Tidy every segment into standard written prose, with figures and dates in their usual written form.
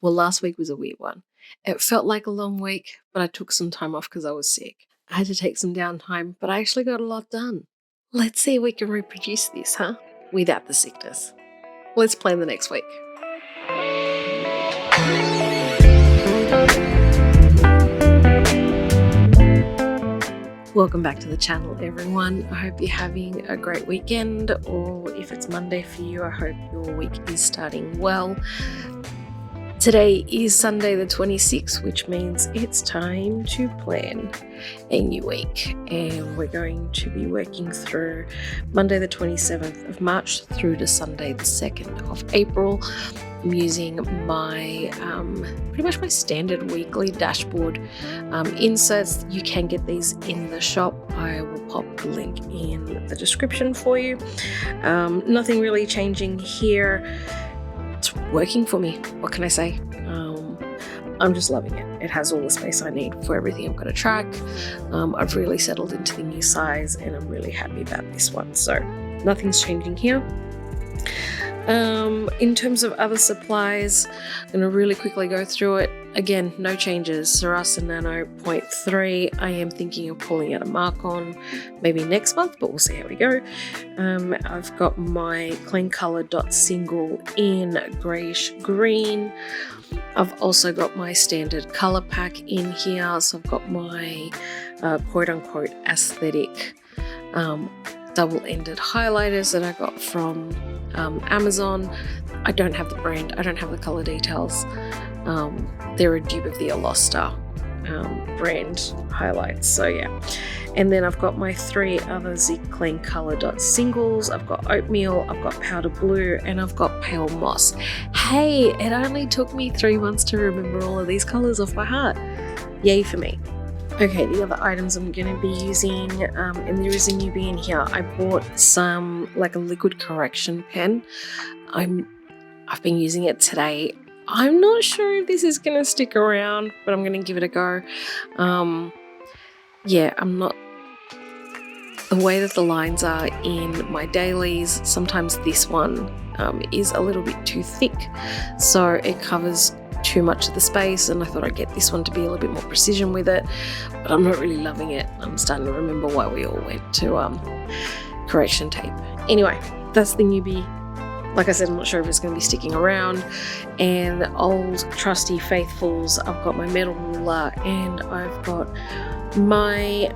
Well, last week was a weird one. It felt like a long week, but I took some time off because I was sick. I had to take some downtime, but I actually got a lot done. Let's see if we can reproduce this, huh? Without the sickness. Let's plan the next week. Welcome back to the channel, everyone. I hope you're having a great weekend, or if it's Monday for you, I hope your week is starting well. Today is Sunday the 26th, which means it's time to plan a new week, and we're going to be working through Monday the 27th of March through to Sunday the 2nd of April. I'm using my pretty much my standard weekly dashboard inserts. You can get these in the shop. I will pop the link in the description for you. Nothing really changing here. It's working for me. What can I say? I'm just loving it. It has all the space I need for everything I'm going to track. I've really settled into the new size, and I'm really happy about this one. So nothing's changing here. In terms of other supplies, I'm going to really quickly go through it. Again, no changes. Sarasa Nano 0.3. I am thinking of pulling out a mark on maybe next month, but we'll see how we go. I've got my Clean Color Dot Single in greyish green. I've also got my standard color pack in here. So I've got my quote-unquote aesthetic double-ended highlighters that I got from Amazon. I don't have the brand, I don't have the color details. They're a dupe of the Alosta brand highlights, so yeah. And then I've got my three other Zig Clean Color Dot singles. I've got Oatmeal, I've got Powder Blue, and I've got Pale Moss. Hey, it only took me 3 months to remember all of these colors off by heart. Yay for me. Okay, the other items I'm going to be using, and there is a newbie in here. I bought some, like a liquid correction pen. I've been using it today. I'm not sure if this is going to stick around, but I'm going to give it a go. Yeah, I'm not... The way that the lines are in my dailies, sometimes this one is a little bit too thick, so it covers too much of the space, and I thought I'd get this one to be a little bit more precision with it, but I'm not really loving it. I'm starting to remember why we all went to correction tape. Anyway, that's the newbie. Like I said, I'm not sure if it's going to be sticking around. And old trusty faithfuls, I've got my metal ruler, and I've got my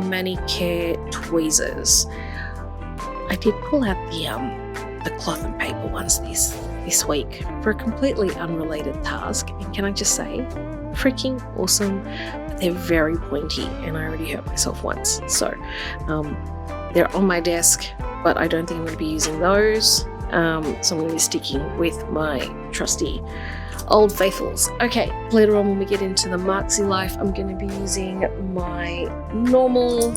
manicure tweezers. I did pull out the cloth and paper ones this week for a completely unrelated task, and can I just say, freaking awesome. But they're very pointy, and I already hurt myself once, so they're on my desk, but I don't think I'm going to be using those, so I'm going to be sticking with my trusty old faithfuls. Okay, later on when we get into the MAKSELife, I'm going to be using my normal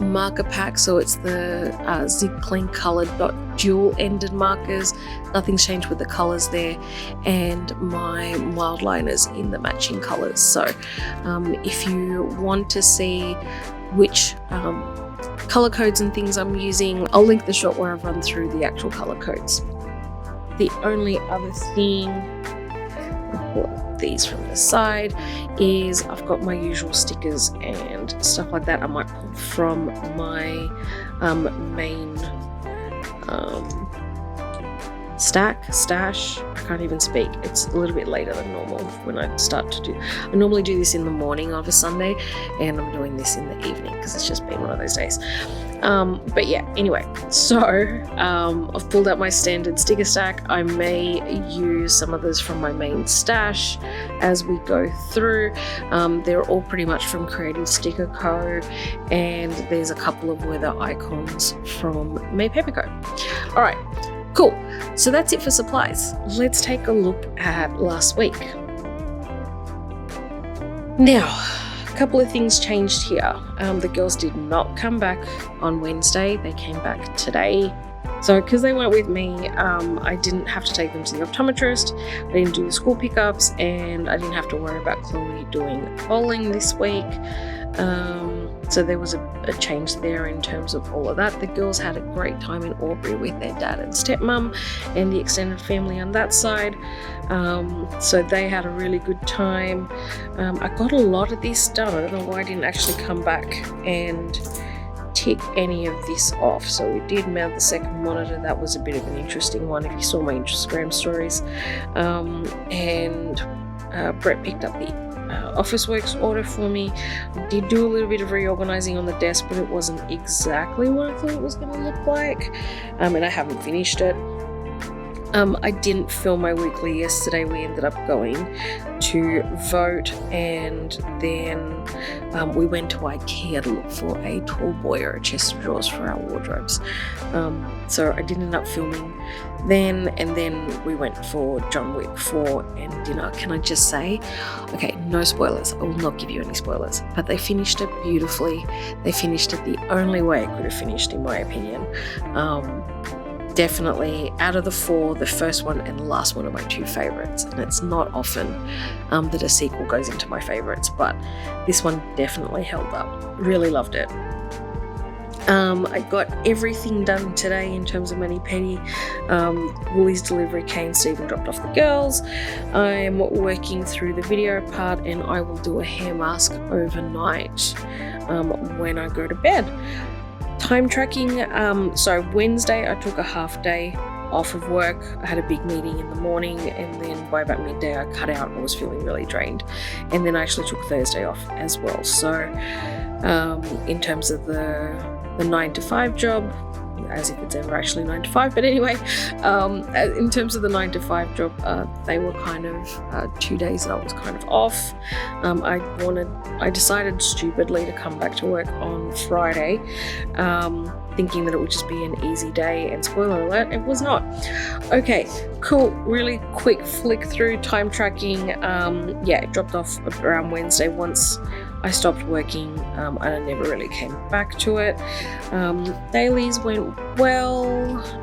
marker pack, so it's the Zig Clean Colored Dot dual-ended markers. Nothing's changed with the colors there, and my mild liners in the matching colors. So if you want to see which color codes and things I'm using, I'll link the shot where I've run through the actual color codes. The only other thing, I'll pull up these from the side, is I've got my usual stickers and stuff like that. I might pull from my main stash. I can't even speak. It's a little bit later than normal when I start to do. I normally do this in the morning of a Sunday, and I'm doing this in the evening because it's just been one of those days. But yeah, anyway, so I've pulled out my standard sticker stack. I may use some of those from my main stash as we go through. They're all pretty much from Creative Sticker Co, and there's a couple of weather icons from May Paper Co. All right, cool. So that's it for supplies. Let's take a look at last week. Now, a couple of things changed here. The girls did not come back on Wednesday. They came back today. So because they weren't with me, I didn't have to take them to the optometrist. I didn't do the school pickups, and I didn't have to worry about Chloe doing bowling this week. So there was a change there in terms of all of that. The girls had a great time in Albury with their dad and stepmom and the extended family on that side. So they had a really good time. I got a lot of this done. I don't know why I didn't actually come back and tick any of this off. So we did mount the second monitor. That was a bit of an interesting one if you saw my Instagram stories. And Brett picked up the Officeworks order for me. I did do a little bit of reorganizing on the desk, but it wasn't exactly what I thought it was going to look like, and I haven't finished it. I didn't film my weekly yesterday. We ended up going to vote, and then we went to IKEA to look for a tall boy or a chest of drawers for our wardrobes. So I didn't end up filming then, and then we went for John Wick 4 and dinner. Can I just say, okay, no spoilers. I will not give you any spoilers, but they finished it beautifully. They finished it the only way it could have finished, in my opinion. Definitely out of the 4, the first one and the last one are my 2 favorites, and it's not often that a sequel goes into my favorites, but this one definitely held up. Really loved it. I got everything done today in terms of mani-pedi. Woolly's delivery came, Stephen dropped off the girls. I'm working through the video part, and I will do a hair mask overnight when I go to bed. Time tracking, so Wednesday I took a half day off of work. I had a big meeting in the morning, and then by about midday I cut out. I was feeling really drained, and then I actually took Thursday off as well. So in terms of the 9 to 5 job, as if it's ever actually 9 to 5, but anyway, in terms of the 9 to 5 job, they were kind of 2 days that I was kind of off. I decided stupidly to come back to work on Friday, thinking that it would just be an easy day, and spoiler alert, it was not. Okay, cool, really quick flick through time tracking. Yeah, it dropped off around Wednesday once I stopped working, and I never really came back to it. Dailies went well,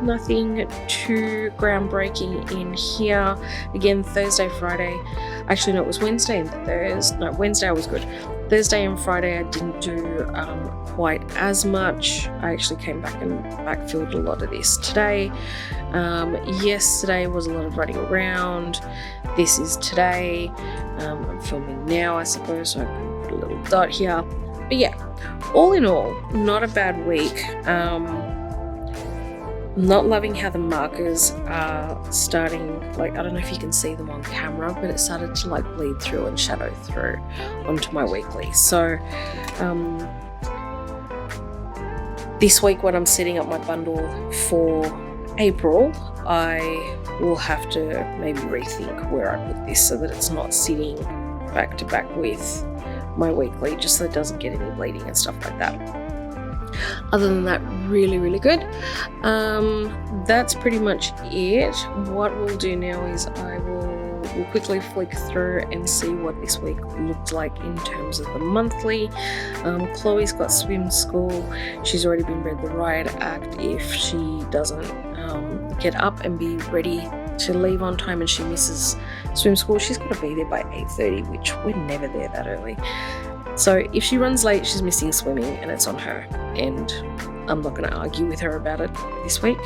nothing too groundbreaking in here. Again, Thursday, Friday, actually no, it was Wednesday and Thursday. No, Wednesday I was good. Thursday and Friday I didn't do quite as much. I actually came back and backfilled a lot of this today. Yesterday was a lot of running around. This is today. I'm filming now, I suppose, so I can put a little dot here. But yeah, all in all, not a bad week. Not loving how the markers are starting, like, I don't know if you can see them on camera, but it started to like bleed through and shadow through onto my weekly. So this week when I'm setting up my bundle for April, I will have to maybe rethink where I put this so that it's not sitting back to back with my weekly, just so it doesn't get any bleeding and stuff like that. Other than that, really, really good. That's pretty much it. What we'll do now is we'll quickly flick through and see what this week looked like in terms of the monthly. Chloe's got swim school. She's already been read the riot act. If she doesn't get up and be ready to leave on time and she misses swim school, she's got to be there by 8:30, which we're never there that early. So if she runs late, she's missing swimming, and it's on her, and I'm not going to argue with her about it this week.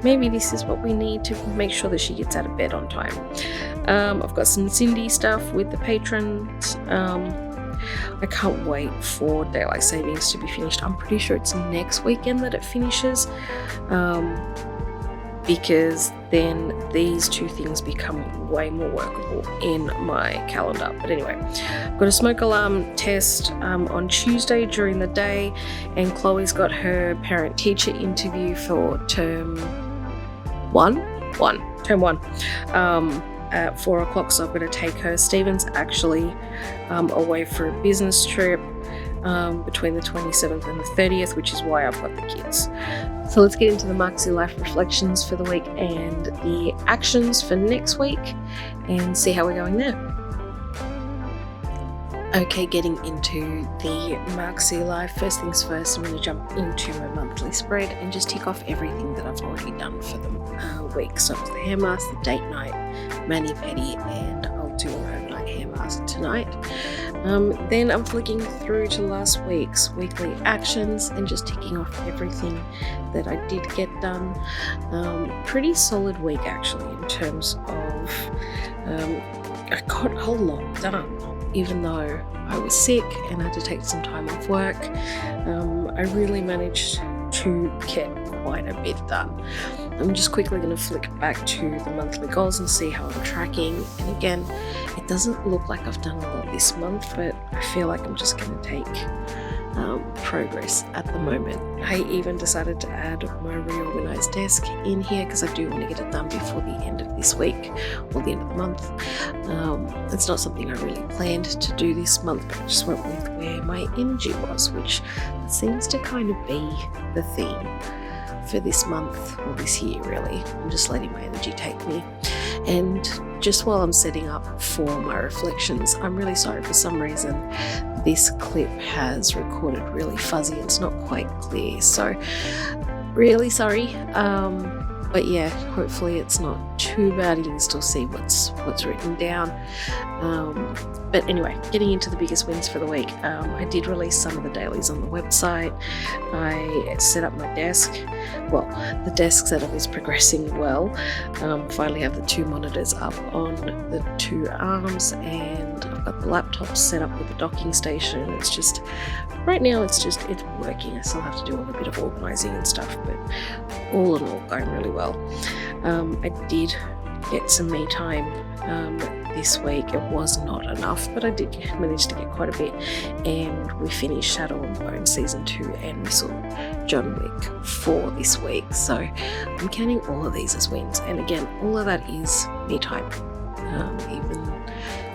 Maybe this is what we need to make sure that she gets out of bed on time. I've got some Cindy stuff with the patrons. I can't wait for Daylight Savings to be finished. I'm pretty sure it's next weekend that it finishes, because then these 2 things become way more workable in my calendar. But anyway, I've got a smoke alarm test on Tuesday during the day, and Chloe's got her parent-teacher interview for term 1 at 4 o'clock, so I'm going to take her. Stephen's actually away for a business trip between the 27th and the 30th, which is why I've got the kids. So let's get into the MAKSELife reflections for the week and the actions for next week and see how we're going there. Okay, getting into the MAKSELife. First things first, I'm going to jump into my monthly spread and just tick off everything that I've already done for the week. So it was the hair mask, the date night, mani-pedi, and I'll do an overnight hair last tonight. Then I'm flicking through to last week's weekly actions and just ticking off everything that I did get done. Pretty solid week actually in terms of I got a whole lot done, even though I was sick and had to take some time off work. I really managed to get quite a bit done. I'm just quickly going to flick back to the monthly goals and see how I'm tracking. And again, it doesn't look like I've done a lot this month, but I feel like I'm just going to take progress at the moment. I even decided to add my reorganized desk in here because I do want to get it done before the end of this week or the end of the month. It's not something I really planned to do this month, but I just went with where my energy was, which seems to kind of be the theme for this month or this year really. I'm just letting my energy take me. And just while I'm setting up for my reflections, I'm really sorry, for some reason this clip has recorded really fuzzy. It's not quite clear, so really sorry. But yeah, hopefully it's not too bad. You can still see what's written down. But anyway, getting into the biggest wins for the week. I did release some of the dailies on the website. I set up my desk. Well, the desk setup is progressing well. Finally have the 2 monitors up on the 2 arms, and I've got the laptop set up with the docking station. It's just, right now it's working. I still have to do a little bit of organizing and stuff, but all in all going really well. I did get some me time this week. It was not enough, but I did manage to get quite a bit, and we finished Shadow and Bone season 2, and we saw John Wick 4 this week, so I'm counting all of these as wins. And again, all of that is me time. Even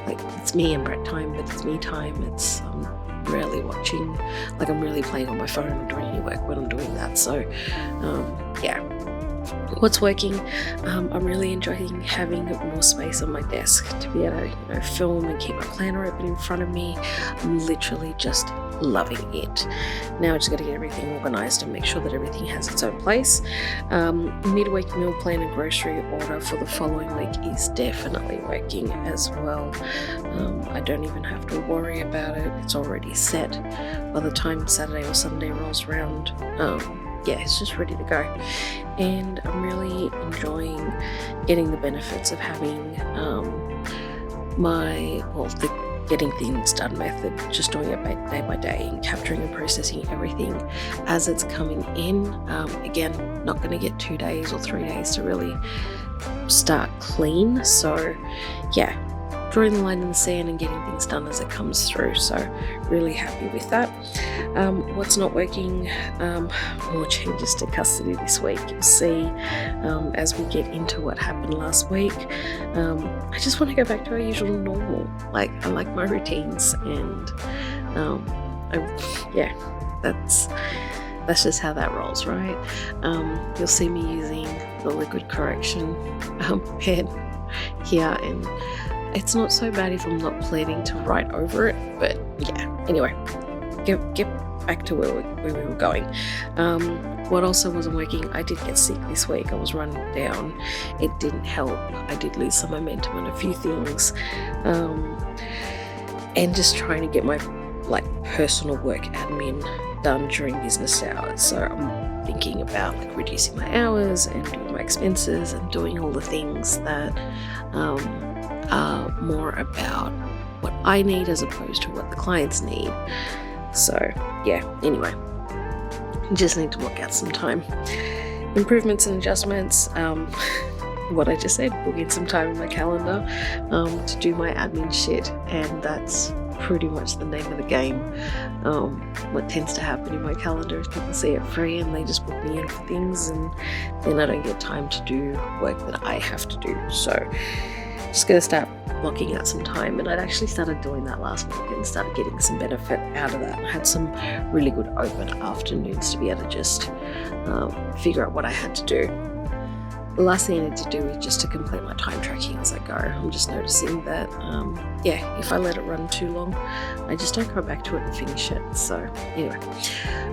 like it's me and Brett time, but it's me time. It's rarely watching, like I'm really playing on my phone and doing any work when I'm doing that. So yeah. What's working? I'm really enjoying having more space on my desk to be able to film and keep my planner open in front of me. I'm literally just loving it. Now I just got to get everything organized and make sure that everything has its own place. Midweek meal plan and grocery order for the following week is definitely working as well. I don't even have to worry about it. It's already set by the time Saturday or Sunday rolls around. Yeah, it's just ready to go, and I'm really enjoying getting the benefits of having the getting things done method, just doing it day by day and capturing and processing everything as it's coming in. Again, not going to get 2 days or 3 days to really start clean, so yeah, drawing the line in the sand and getting things done as it comes through, so really happy with that. What's not working? More changes to custody this week. You'll see as we get into what happened last week. I just want to go back to our usual normal. I like my routines, and that's just how that rolls, right? You'll see me using the liquid correction pen here, and it's not so bad if I'm not planning to write over it, but yeah, anyway, get back to where we were going. What also wasn't working, I did get sick this week. I was running down. It didn't help. I did lose some momentum on a few things, and just trying to get my personal work admin done during business hours. So I'm thinking about reducing my hours and doing my expenses and doing all the things that are more about what I need as opposed to what the clients need. So yeah, anyway, just need to block out some time. Improvements and adjustments, what I just said, book in some time in my calendar to do my admin shit, and that's pretty much the name of the game. What tends to happen in my calendar is people see it free and they just book me in for things, and then I don't get time to do work that I have to do. So just gonna start blocking out some time, and I'd actually started doing that last week and started getting some benefit out of that. I had some really good open afternoons to be able to just figure out what I had to do. The last thing I need to do is just to complete my time tracking as I go. I'm just noticing that, if I let it run too long, I just don't go back to it and finish it. So anyway,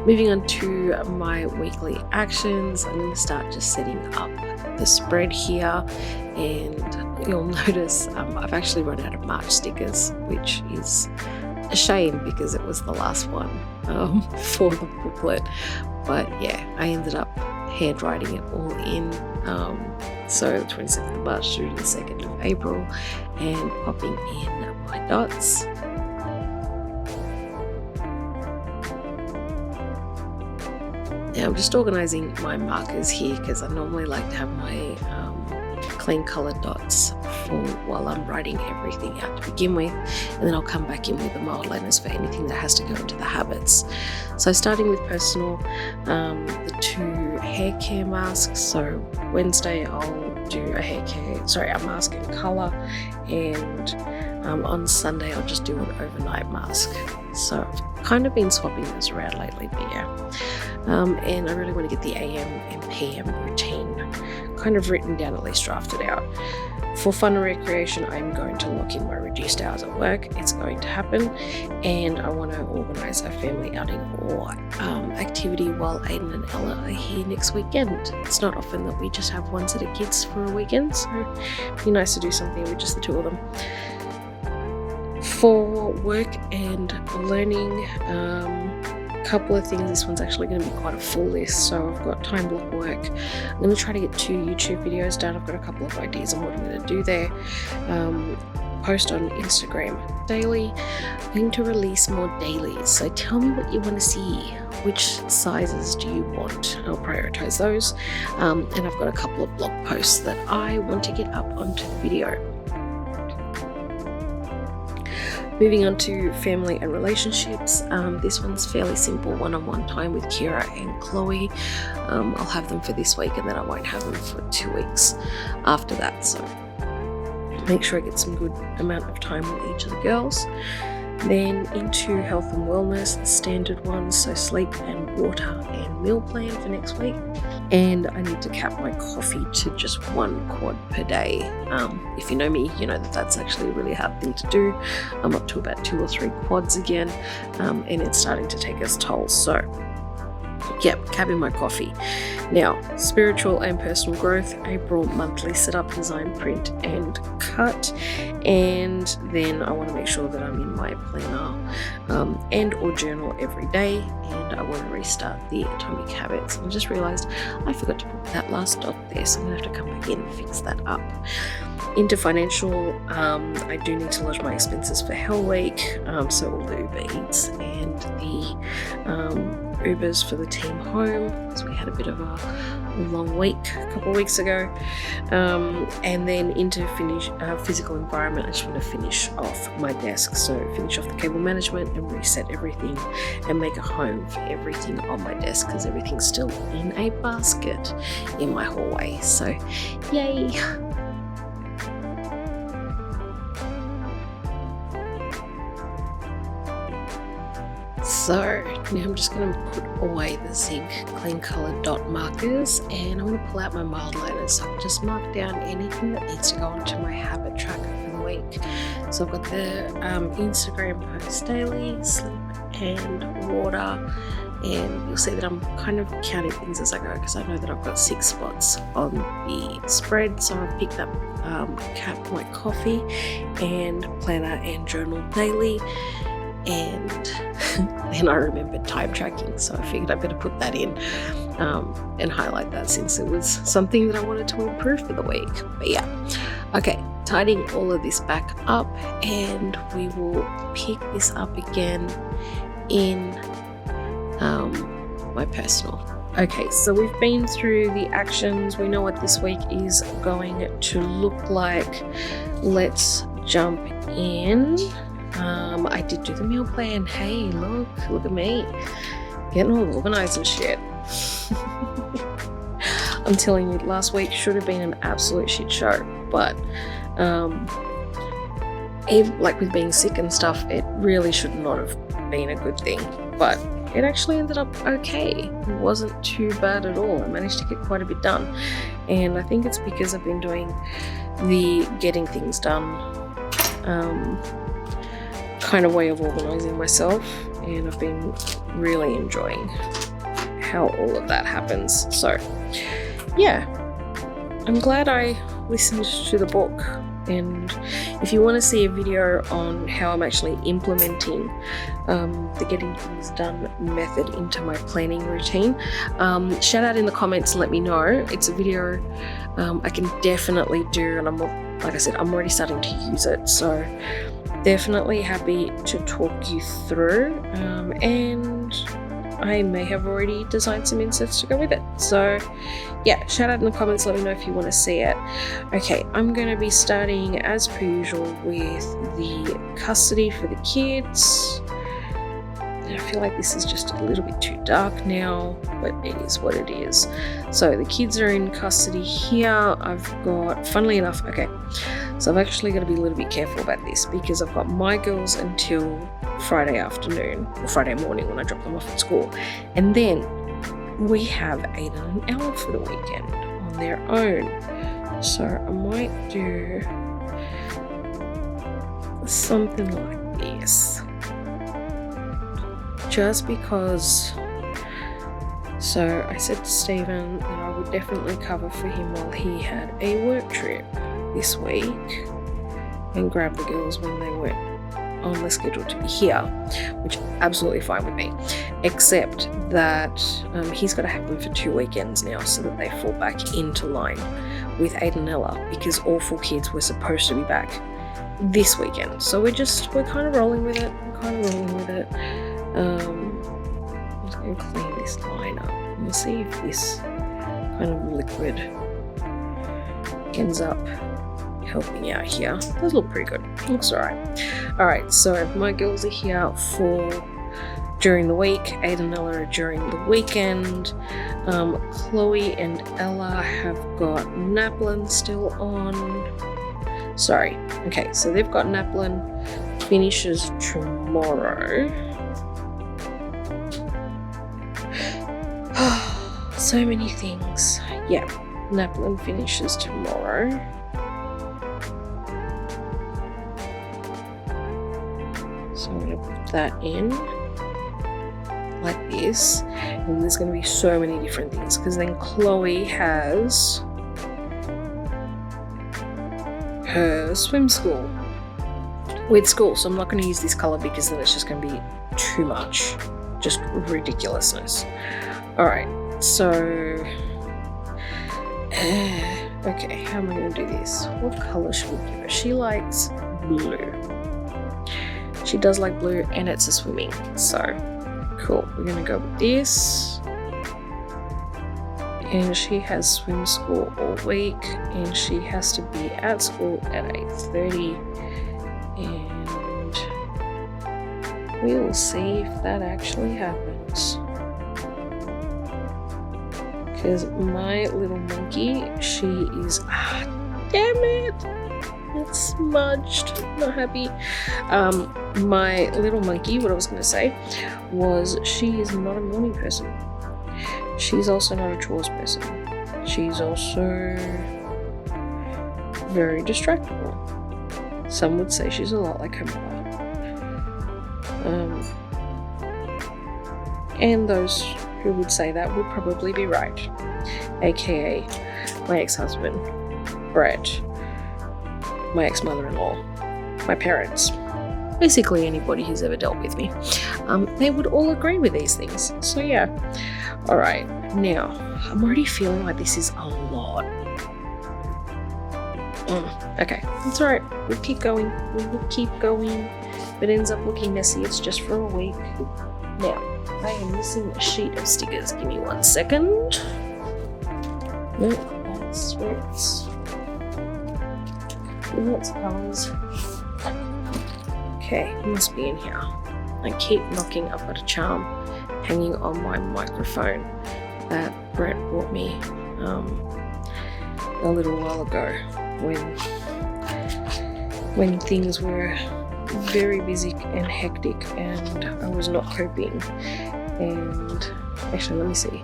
moving on to my weekly actions, I'm going to start just setting up the spread here, and you'll notice I've actually run out of March stickers, which is a shame because it was the last one for the booklet. But yeah, I ended up handwriting it all in. So the 27th of March through the 2nd of April, and popping in my dots. Now I'm just organising my markers here because I normally like to have my clean coloured dots for while I'm writing everything out to begin with, and then I'll come back in with the mild liners for anything that has to go into the habits. So starting with personal, the 2 hair care masks. So Wednesday I'll do a mask in colour, and on Sunday I'll just do an overnight mask. So I've kind of been swapping those around lately, but yeah. And I really want to get the AM and PM routine kind of written down, at least drafted out. For fun and recreation, I'm going to lock in my reduced hours at work. It's going to happen, and I want to organise a family outing or activity while Aiden and Ella are here next weekend. It's not often that we just have one set of kids for a weekend, so it'd be nice to do something with just the 2 of them. For work and learning, couple of things. This one's actually going to be quite a full list, so I've got time block work. I'm going to try to get 2 YouTube videos done. I've got a couple of ideas on what I'm going to do there. Post on Instagram daily. I'm going to release more dailies, so tell me what you want to see. Which sizes do you want? I'll prioritize those. And I've got a couple of blog posts that I want to get up onto the video. Moving on to family and relationships. This one's fairly simple, one-on-one time with Kira and Chloe. I'll have them for this week, and then I won't have them for 2 weeks after that. So make sure I get some good amount of time with each of the girls. Then into health and wellness, the standard ones, so sleep and water and meal plan for next week. And I need to cap my coffee to just 1 quad per day. If you know me, you know that that's actually a really hard thing to do. I'm up to about 2 or 3 quads again, and it's starting to take its toll. So yep, capping my coffee. Now, spiritual and personal growth, April monthly setup, design, print and cut. And then I want to make sure that I'm in my planner and or journal every day. And I want to restart the Atomic Habits. I just realized I forgot to put that last dot there, so I'm going to have to come back in and fix that up. Into financial, I do need to lodge my expenses for Hell Week, so all the Uber Eats and the Ubers for the team home, because we had a bit of a long week a couple of weeks ago. And then into physical environment, I just want to finish off my desk, so finish off the cable management and reset everything and make a home for everything on my desk, because everything's still in a basket in my hallway. So yay! So now I'm just going to put away the Zig clean coloured dot markers, and I'm going to pull out my mild liners so I can just mark down anything that needs to go onto my habit tracker for the week. So I've got the Instagram post daily, sleep and water, and you'll see that I'm kind of counting things as I go, because I know that I've got 6 spots on the spread. So I've picked up cap my coffee and planner and journal daily. And then I remembered time tracking, so I figured I better put that in and highlight that, since it was something that I wanted to improve for the week. But yeah, okay, tidying all of this back up, and we will pick this up again in my personal. Okay, so we've been through the actions. We know what this week is going to look like. Let's jump in. I did do the meal plan. Hey, look at me. Getting all organized and shit. I'm telling you, last week should have been an absolute shit show, but even like with being sick and stuff, it really should not have been a good thing, but it actually ended up okay. It wasn't too bad at all. I managed to get quite a bit done, and I think it's because I've been doing the getting things done kind of way of organizing myself, and I've been really enjoying how all of that happens. So yeah, I'm glad I listened to the book. And if you want to see a video on how I'm actually implementing the getting things done method into my planning routine, shout out in the comments and let me know. It's a video I can definitely do, and like I said, I'm already starting to use it, so definitely happy to talk you through, and I may have already designed some inserts to go with it. So yeah, shout out in the comments, let me know if you want to see it. Okay, I'm going to be starting as per usual with the custody for the kids. I feel like this is just a little bit too dark now, but it is what it is. So the kids are in custody here. I've got, funnily enough, okay, so I've actually got to be a little bit careful about this because I've got my girls until Friday afternoon or Friday morning when I drop them off at school. And then we have Aiden and Ella for the weekend on their own. So I might do something like this. Just because, so I said to Stephen that I would definitely cover for him while he had a work trip this week and grab the girls when they weren't on the schedule to be here, which is absolutely fine with me, except that he's got to have them for 2 weekends now so that they fall back into line with Aiden and Ella, because all 4 kids were supposed to be back this weekend. So we're kind of rolling with it. I'm just going to clean this line up. We'll see if this kind of liquid ends up helping out here. Does look pretty good. Looks alright. Alright, so my girls are here for during the week. Aiden and Ella are during the weekend. Chloe and Ella have got Naplin still on. Sorry. Okay, so they've got Naplin, finishes tomorrow. So many things. Yeah, Naplin finishes tomorrow. So I'm going to put that in like this, and there's going to be so many different things because then Chloe has her swim school with school, so I'm not going to use this color because then it's just going to be too much, just ridiculousness. Alright, so okay, how am I going to do this? What color should we give her? She likes blue. She does like blue, and it's a swimming, so cool. We're going to go with this. And she has swim school all week, and she has to be at school at 8:30, and we will see if that actually happens. Because my little monkey, she is, damn it, it's smudged, not happy. My little monkey, what I was going to say was she is not a morning person. She's also not a chores person. She's also very distractible. Some would say she's a lot like her mother. And those who would say that would probably be right. AKA my ex-husband, Brett, my ex-mother-in-law, my parents, basically anybody who's ever dealt with me. They would all agree with these things. So yeah. Alright, now, I'm already feeling like this is a lot. Okay, that's alright. We'll keep going. We will keep going. If it ends up looking messy, it's just for a week. Now, I am missing a sheet of stickers. Give me 1 second. Nope, that's where it's... Lots of colours. Okay, it must be in here. I keep knocking up at a charm hanging on my microphone that Brett bought me a little while ago when things were very busy and hectic and I was not coping. And actually, let me see.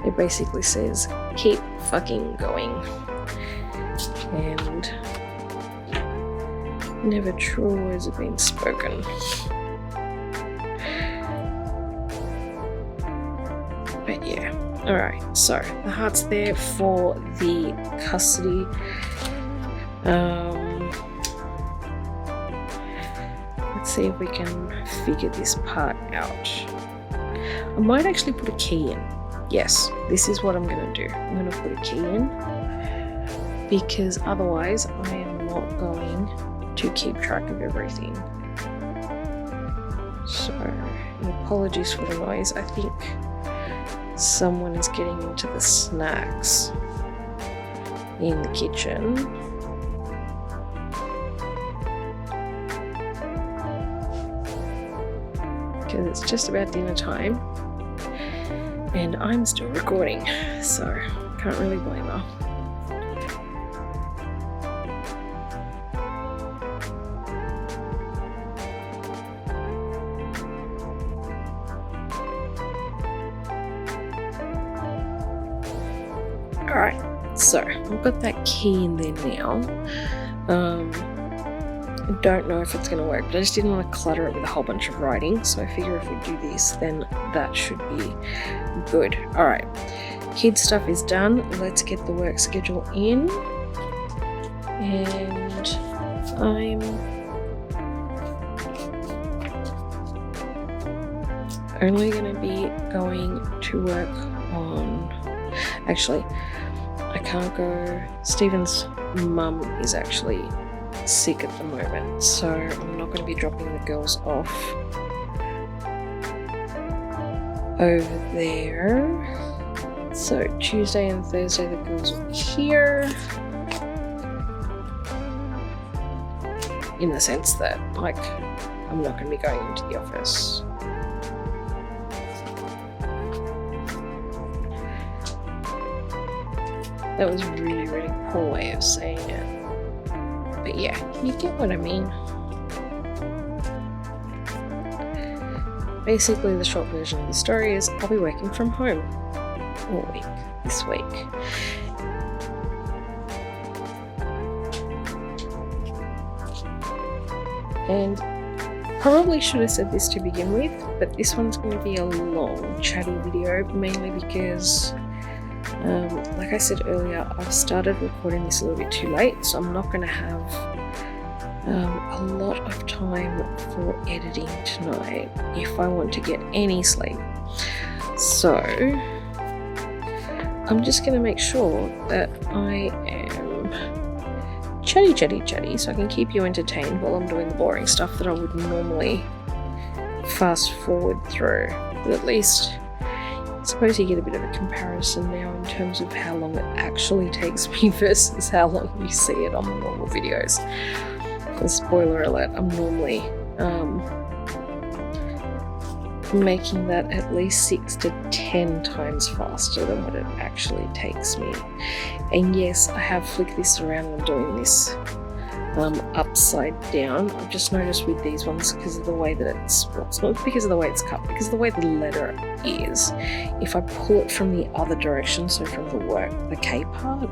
It basically says, keep fucking going. And never true words have been spoken. But yeah, Alright, so the heart's there for the custody. Let's see if we can figure this part out. I might actually put a key in. Yes, this is what I'm going to do. I'm going to put a key in because otherwise I am not going to keep track of everything. So, apologies for the noise. I think someone is getting into the snacks in the kitchen. Because it's just about dinner time and I'm still recording, so can't really blame her. Alright, so I've got that key in there now. I don't know if it's going to work, but I just didn't want to clutter it with a whole bunch of writing, so I figure if we do this, then that should be good. Alright, kids stuff is done. Let's get the work schedule in. And I'm only going to be going to work on... Actually, I can't go. Stephen's mum is actually sick at the moment, so I'm not going to be dropping the girls off over there. So Tuesday and Thursday the girls will be here, in the sense that, like, I'm not going to be going into the office. That was a really, really poor way of saying it. But yeah, you get what I mean. Basically, the short version of the story is I'll be working from home all week, this week. And probably should have said this to begin with, but this one's going to be a long, chatty video, mainly because like I said earlier, I've started recording this a little bit too late, so I'm not going to have a lot of time for editing tonight if I want to get any sleep. So I'm just going to make sure that I am chatty so I can keep you entertained while I'm doing the boring stuff that I would normally fast forward through. But at least I suppose you get a bit of a comparison now in terms of how long it actually takes me versus how long you see it on the normal videos. And spoiler alert, I'm normally making that at least 6 to 10 times faster than what it actually takes me. And yes, I have flicked this around and I'm doing this upside down. I've just noticed with these ones, because of the way that it's, well, it's not because of the way it's cut, because of the way the letter is, if I pull it from the other direction, so from the K part,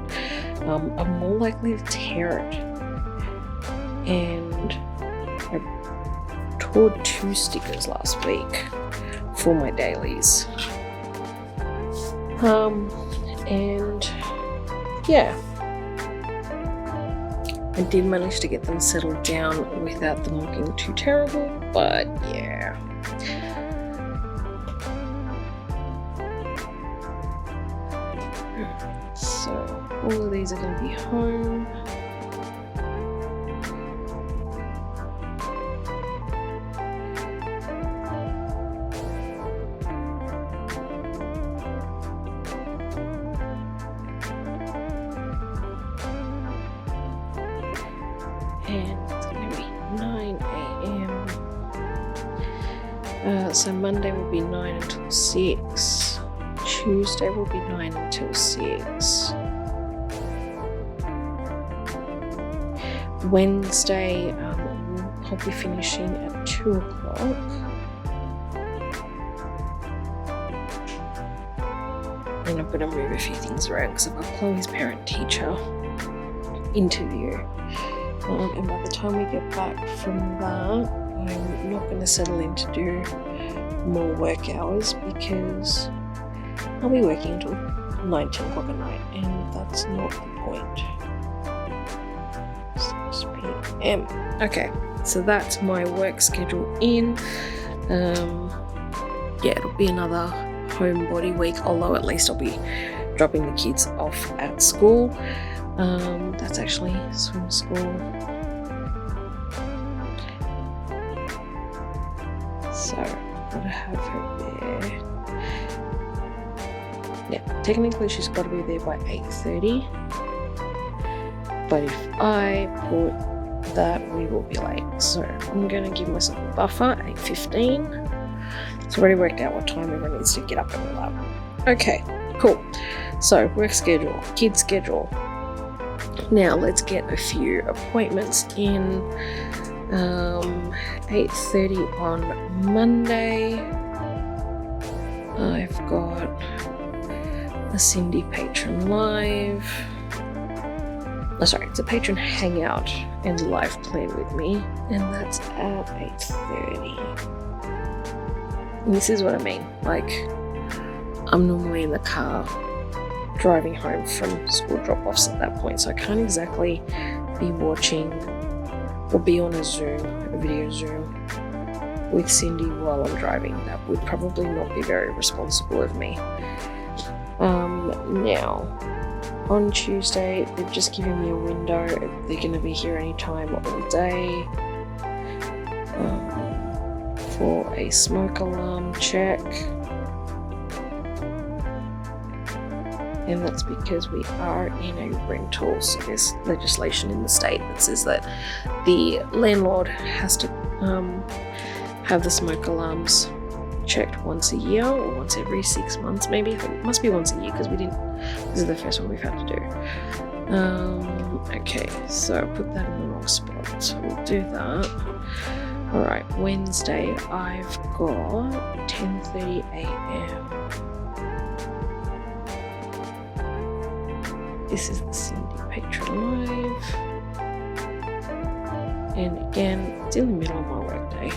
I'm more likely to tear it. And I tore 2 stickers last week for my dailies. And yeah, I did manage to get them settled down without them looking too terrible, but yeah. So all of these are going to be home. And it's going to be 9 a.m. So Monday will be 9 until 6. Tuesday will be 9 until 6. Wednesday, I'll be finishing at 2 o'clock. And I'm going to move a few things around because I've got Chloe's parent-teacher interview. And by the time we get back from that, I'm not going to settle in to do more work hours because I'll be working until 9, 10 o'clock at night, and that's not the point. 6 p.m. Okay, so that's my work schedule in. Yeah, it'll be another homebody week, although at least I'll be dropping the kids off at school. That's actually swim school. So I've got to have her there. Yeah, technically she's got to be there by 8:30. But if I put that, we will be late. So I'm going to give myself a buffer, 8:15. So I've already worked out what time everyone needs to get up and all that. Okay, cool. So work schedule, kids schedule. Now let's get a few appointments in. 8:30 on Monday. I've got a Cindy patron live. Oh, sorry, it's a patron hangout and live plan with me, and that's at 8:30. And this is what I mean. Like, I'm normally in the car driving home from school drop-offs at that point, so I can't exactly be watching or be on a video Zoom with Cindy while I'm driving. That would probably not be very responsible of me. Now, on Tuesday, they've just given me a window. They're going to be here anytime all day for a smoke alarm check. And that's because we are in a rental, so there's legislation in the state that says that the landlord has to have the smoke alarms checked once a year or once every 6 months, maybe. I think it must be once a year because this is the first one we've had to do. Okay, so I'll put that in the wrong spot, so we'll do that. Alright, Wednesday I've got 10:30 a.m. This is the Cindy Patron Live. And again, it's in the middle of my workday,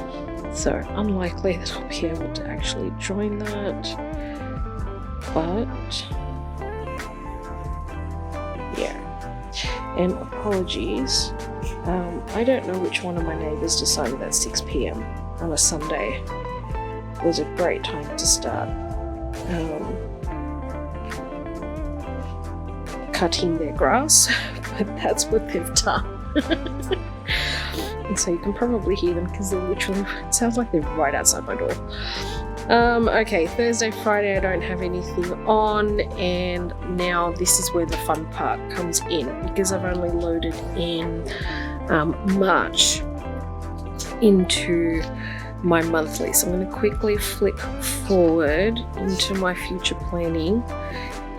so unlikely that I'll be able to actually join that. But yeah. And apologies, I don't know which one of my neighbours decided that 6 p.m. on a Sunday was a great time to start cutting their grass, but that's what they've done. And so you can probably hear them because they're literally, it sounds like they're right outside my door. Okay, Thursday, Friday, I don't have anything on, and now this is where the fun part comes in, because I've only loaded in March into my monthly. So I'm going to quickly flick forward into my future planning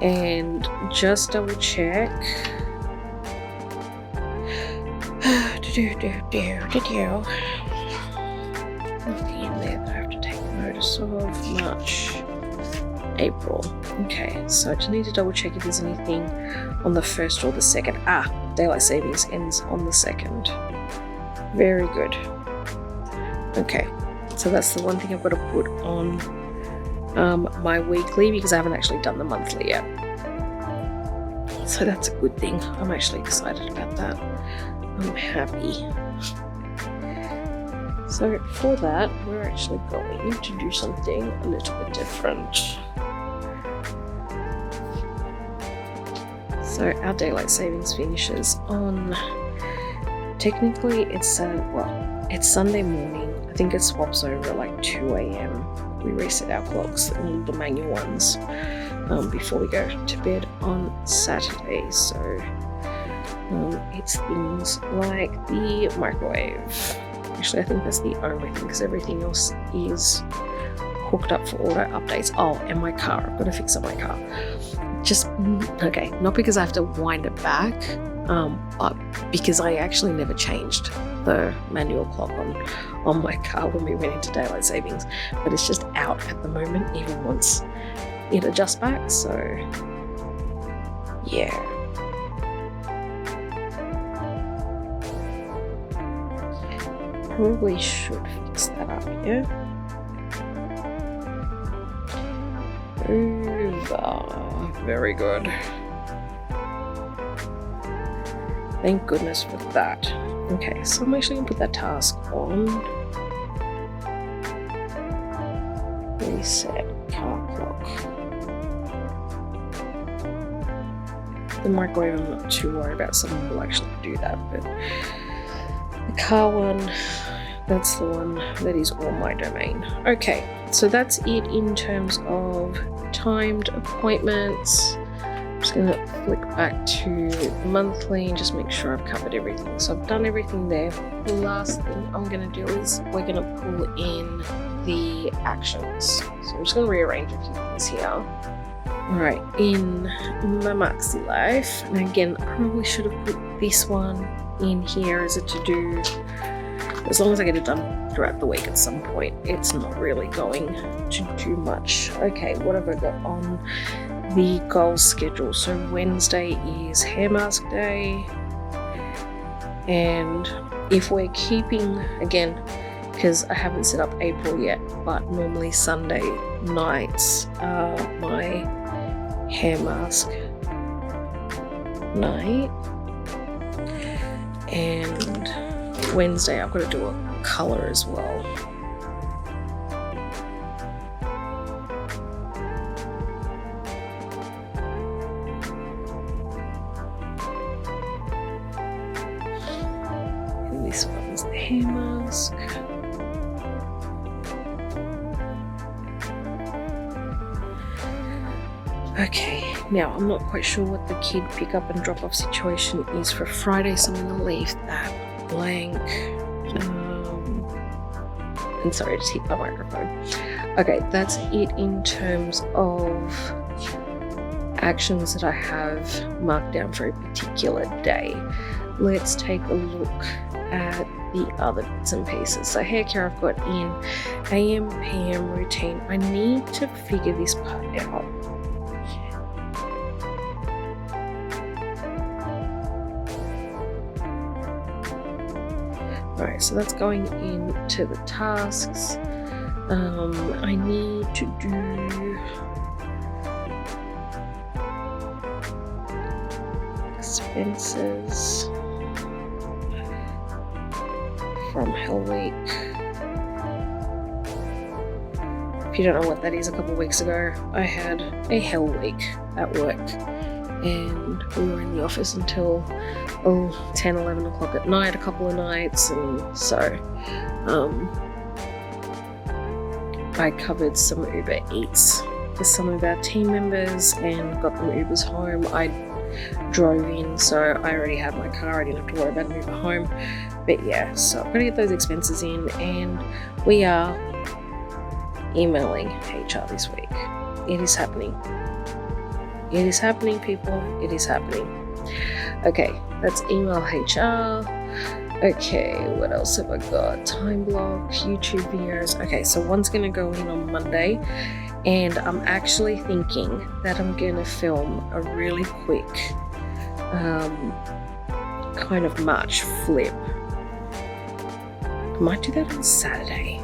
and just double check. Nothing in there that I have to take notice of. March, April. Okay, so I just need to double check if there's anything on the 1st or the 2nd. Daylight savings ends on the 2nd. Very good. Okay, so that's the one thing I've got to put on my weekly, because I haven't actually done the monthly yet. So that's a good thing. I'm actually excited about that. I'm happy. So for that, we're actually going to do something a little bit different. So our daylight savings finishes on, technically it's Sunday morning. I think it swaps over at like 2 a.m. We reset our clocks, all the manual ones, before we go to bed on Saturday. So it's things like the microwave. Actually, I think that's the only thing, because everything else is hooked up for auto updates. Oh, and my car. I've got to fix up my car. Okay, not because I have to wind it back, but because I actually never changed the manual clock on my car when we went into daylight savings. But it's just out at the moment, even once it adjusts back. So, yeah. Probably should fix that up, yeah. October. Very good. Thank goodness for that. Okay, so I'm actually gonna put that task on. Reset car clock. The microwave, I'm not too worried about. Someone will actually do that, but the car one, that's the one that is all my domain. Okay, so that's it in terms of timed appointments. I'm just going to flick back to the monthly and just make sure I've covered everything. So I've done everything there. The last thing I'm going to do is we're going to pull in the actions. So I'm just going to rearrange a few things here. Alright, in my MAKSELife, and again, I probably should have put this one in here as a to-do. As long as I get it done throughout the week at some point, it's not really going to do much. Okay, what have I got on the goal schedule? So Wednesday is hair mask day, and if we're keeping, again, because I haven't set up April yet, but normally Sunday nights are my hair mask night, and Wednesday I've got to do a colour as well. And this one's the hair mask. Okay, now I'm not quite sure what the kid pick up and drop off situation is for Friday, so I'm going to leave that blank. And sorry, I just hit my microphone. Okay, that's it in terms of actions that I have marked down for a particular day. Let's take a look at the other bits and pieces. So hair care, I've got in AM, PM routine. I need to figure this part out. Alright, so that's going into the tasks. I need to do expenses from Hell Week. If you don't know what that is, a couple of weeks ago I had a Hell Week at work, and we were in the office until 10, 11 o'clock at night a couple of nights, and so I covered some Uber Eats with some of our team members and got them Ubers home. I drove in, so I already had my car, I didn't have to worry about an Uber home. But yeah, so I'm going to get those expenses in, and we are emailing HR this week. It is happening. It is happening, people. It is happening. Okay, that's email HR. Okay, what else have I got? Time block, YouTube videos. Okay, so one's going to go in on Monday, and I'm actually thinking that I'm going to film a really quick kind of March flip. I might do that on Saturday.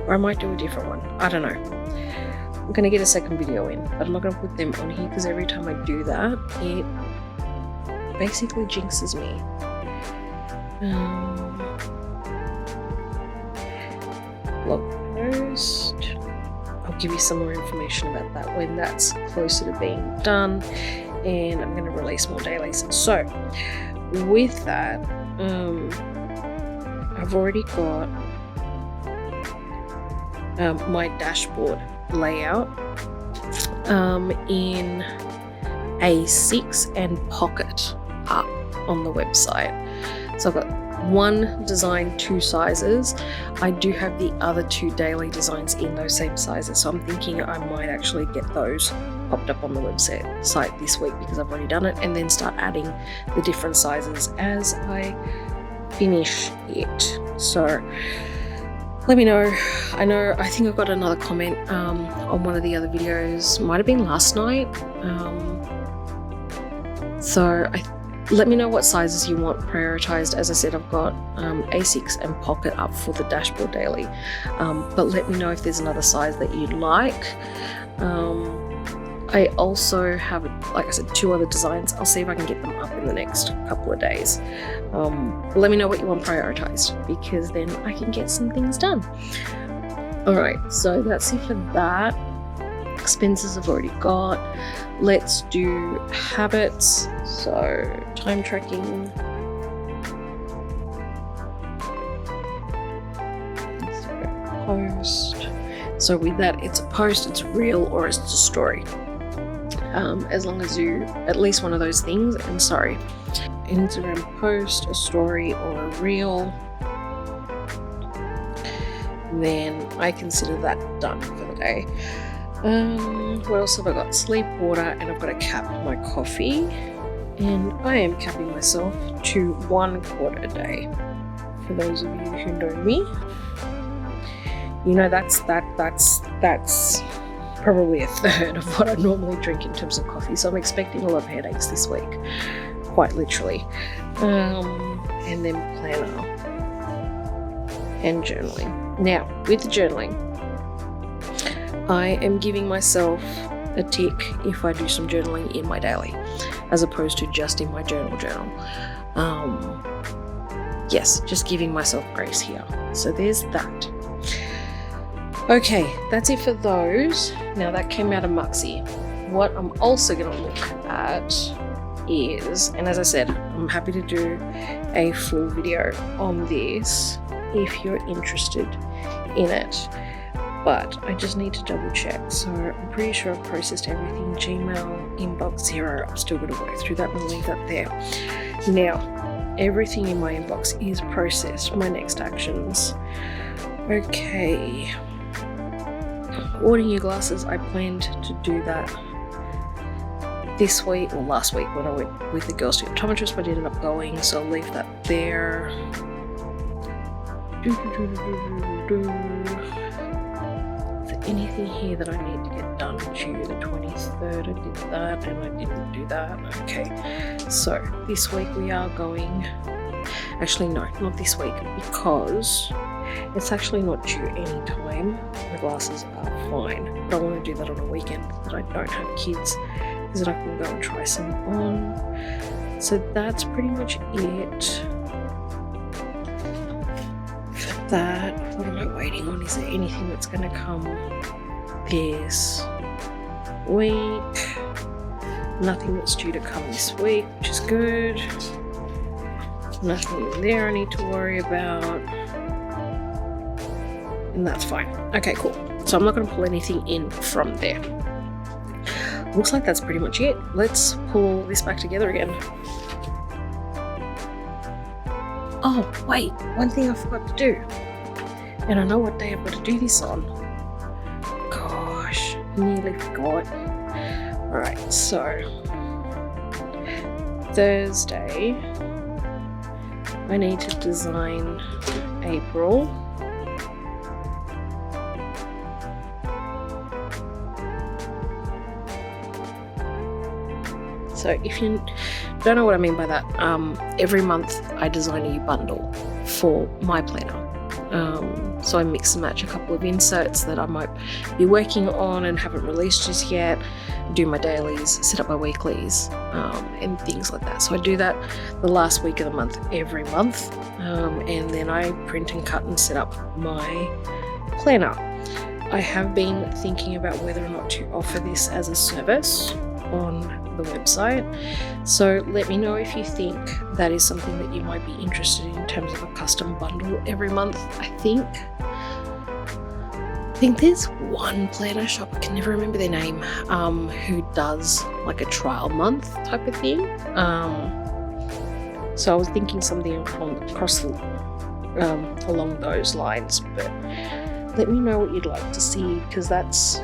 Or I might do a different one. I don't know. I'm going to get a second video in, but I'm not going to put them on here because every time I do that, it basically jinxes me. Blog post. I'll give you some more information about that when that's closer to being done, and I'm going to release more dailies. So, with that, I've already got my dashboard layout in A6 and Pocket up on the website. So I've got one design, 2 sizes. I do have the other 2 daily designs in those same sizes, so I'm thinking I might actually get those popped up on the website this week because I've already done it, and then start adding the different sizes as I finish it. So let me know. I think I've got another comment on one of the other videos. Might have been last night. So Let me know what sizes you want prioritized. As I said, I've got A6 and Pocket up for the dashboard daily, but let me know if there's another size that you'd like. I also have, like I said, 2 other designs. I'll see if I can get them up in the next couple of days. Let me know what you want prioritized, because then I can get some things done. Alright, so that's it for that. Expenses I've already got. Let's do habits. So time tracking. Post. So with that, it's a post, it's a reel, or it's a story. As long as you at least one of those things. And sorry, Instagram post, a story, or a reel, then I consider that done for the day. What else have I got? Sleep, water, and I've got to cap my coffee, and I am capping myself to 1 quart a day. For those of you who know me, you know that's probably a third of what I normally drink in terms of coffee. So I'm expecting a lot of headaches this week, quite literally. And then planner and journaling. Now with the journaling, I am giving myself a tick if I do some journaling in my daily, as opposed to just in my journal. Yes, just giving myself grace here. So there's that. Okay, that's it for those. Now that came out of Muxy. What I'm also going to look at is, and as I said, I'm happy to do a full video on this if you're interested in it. But I just need to double check. So I'm pretty sure I've processed everything. Gmail, inbox 0. I'm still going to work through that and leave that there. Now, everything in my inbox is processed. My next actions. Okay. Ordering your glasses. I planned to do that this week or last week when I went with the girls to the optometrist, but I ended up going, so I'll leave that there. Anything here that I need to get done due the 23rd? I did that and I didn't do that. Okay, so this week we are going, actually no, not this week, because it's actually not due any time. My glasses are fine, but I want to do that on a weekend that I don't have kids, because then I can go and try some on. So that's pretty much it. That, what am I waiting on? Is there anything that's going to come this week? Nothing that's due to come this week, which is good. Nothing there I need to worry about, and that's fine. Okay, cool. So I'm not going to pull anything in from there. Looks like that's pretty much it. Let's pull this back together again. Oh, wait, one thing I forgot to do. And I know what day I've got to do this on. Gosh, nearly forgot. Alright, so Thursday, I need to design April. So if you don't know what I mean by that, every month I design a new bundle for my planner. So I mix and match a couple of inserts that I might be working on and haven't released just yet, do my dailies, set up my weeklies, and things like that. So I do that the last week of the month every month, and then I print and cut and set up my planner. I have been thinking about whether or not to offer this as a service on the website, so let me know if you think that is something that you might be interested in terms of a custom bundle every month. I think there's one planner shop, I can never remember their name, who does like a trial month type of thing. So I was thinking something across along those lines, but let me know what you'd like to see, because that's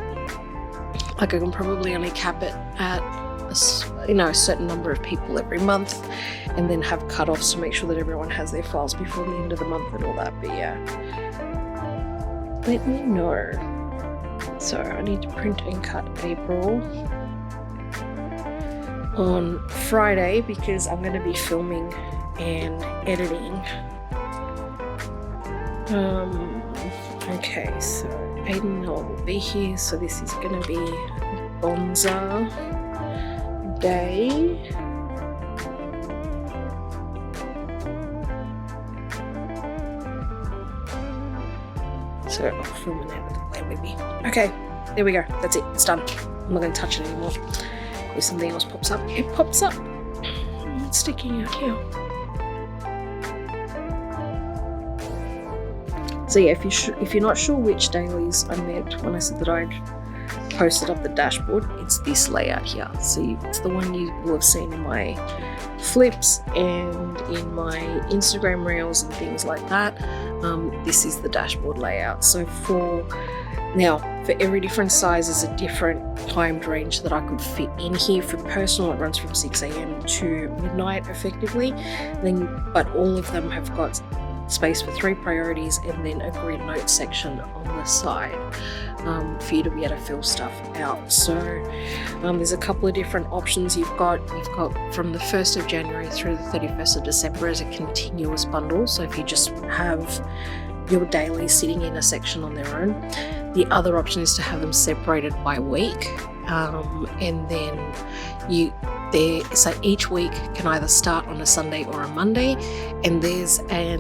like I can probably only cap it at a certain number of people every month, and then have cut-offs to make sure that everyone has their files before the end of the month and all that. But yeah, let me know. So I need to print and cut April. on Friday because I'm going to be filming and editing. Okay, so Aiden and Noah will be here, so this is going to be Bonza day. So I'll film it out of the way with me. Okay, there we go. That's it. It's done. I'm not going to touch it anymore. If something else pops up, it pops up. It's sticking out here. So yeah, if you're not sure which dailies I meant when I said that I'd posted up the dashboard, it's this layout here. So it's the one you will have seen in my flips and in my Instagram reels and things like that. This is the dashboard layout. So for every different size is a different timed range that I could fit in here. For personal, it runs from 6 a.m. to midnight effectively. But all of them have got space for 3 priorities and then a grid note section on the side for you to be able to fill stuff out. So there's a couple of different options you've got from the 1st of January through the 31st of December as a continuous bundle. So if you just have your dailies sitting in a section on their own. The other option is to have them separated by week, and then so each week can either start on a Sunday or a Monday, and there's a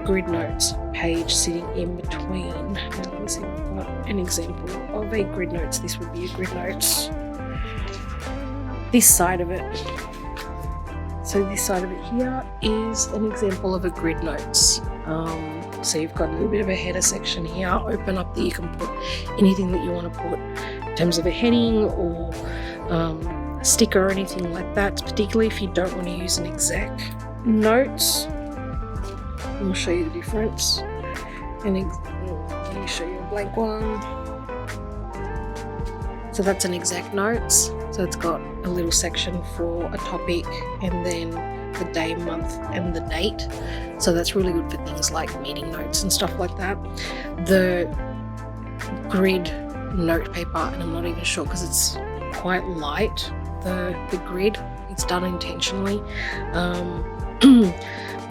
grid notes page sitting in between. Now let me see if I've got an example of a grid notes. This would be a grid notes. This side of it. So this side of it here is an example of a grid notes. So you've got a little bit of a header section here, open up that you can put anything that you want to put in terms of a heading or a sticker or anything like that, particularly if you don't want to use an exec notes. I'll show you the difference. Let me show you a blank one. So that's an exec notes. So it's got a little section for a topic and then the day, month, and the date. So that's really good for things like meeting notes and stuff like that. The grid note paper, and I'm not even sure because it's quite light, the grid, it's done intentionally.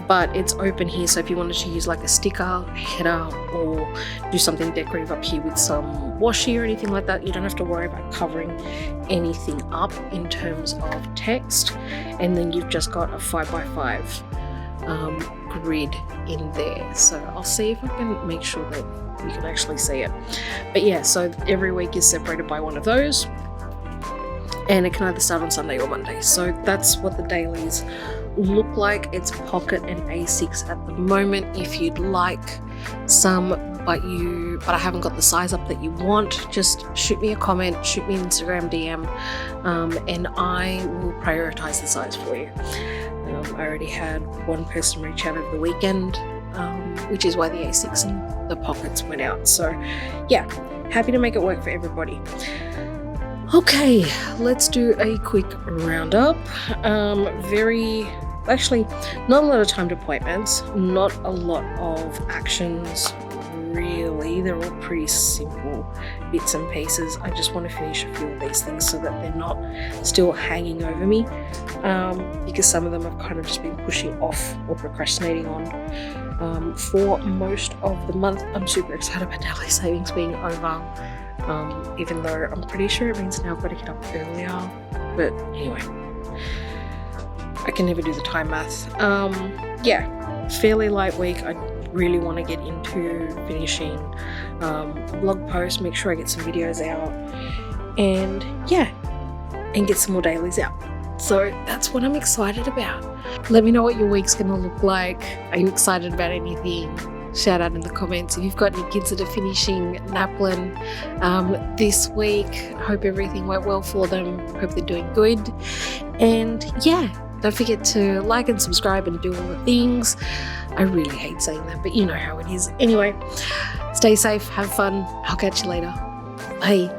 But it's open here, so if you wanted to use like a sticker, header, or do something decorative up here with some washi or anything like that, you don't have to worry about covering anything up in terms of text. And then you've just got a 5x5 grid in there. So I'll see if I can make sure that you can actually see it. But yeah, so every week is separated by one of those, and it can either start on Sunday or Monday. So that's what the dailies look like. It's pocket and A6 at the moment. If you'd like some, but I haven't got the size up that you want, just shoot me a comment, shoot me an Instagram DM, and I will prioritize the size for you. I already had one person reach out over the weekend, which is why the A6 and the pockets went out. So yeah, happy to make it work for everybody. Okay, let's do a quick roundup. Actually, not a lot of timed appointments, not a lot of actions really. They're all pretty simple bits and pieces. I just want to finish a few of these things so that they're not still hanging over me, because some of them I've kind of just been pushing off or procrastinating on. For most of the month, I'm super excited about daily savings being over. Even though I'm pretty sure it means now I've got to get up earlier, but anyway, I can never do the time math. Yeah, fairly light week. I really want to get into finishing blog posts, make sure I get some videos out, and yeah, and get some more dailies out. So that's what I'm excited about. Let me know what your week's gonna look like. Are you excited about anything? Shout out in the comments. If you've got any kids that are finishing NAPLAN this week, I hope everything went well for them. Hope they're doing good. And yeah, don't forget to like and subscribe and do all the things. I really hate saying that, but you know how it is. Anyway, stay safe, have fun. I'll catch you later. Bye.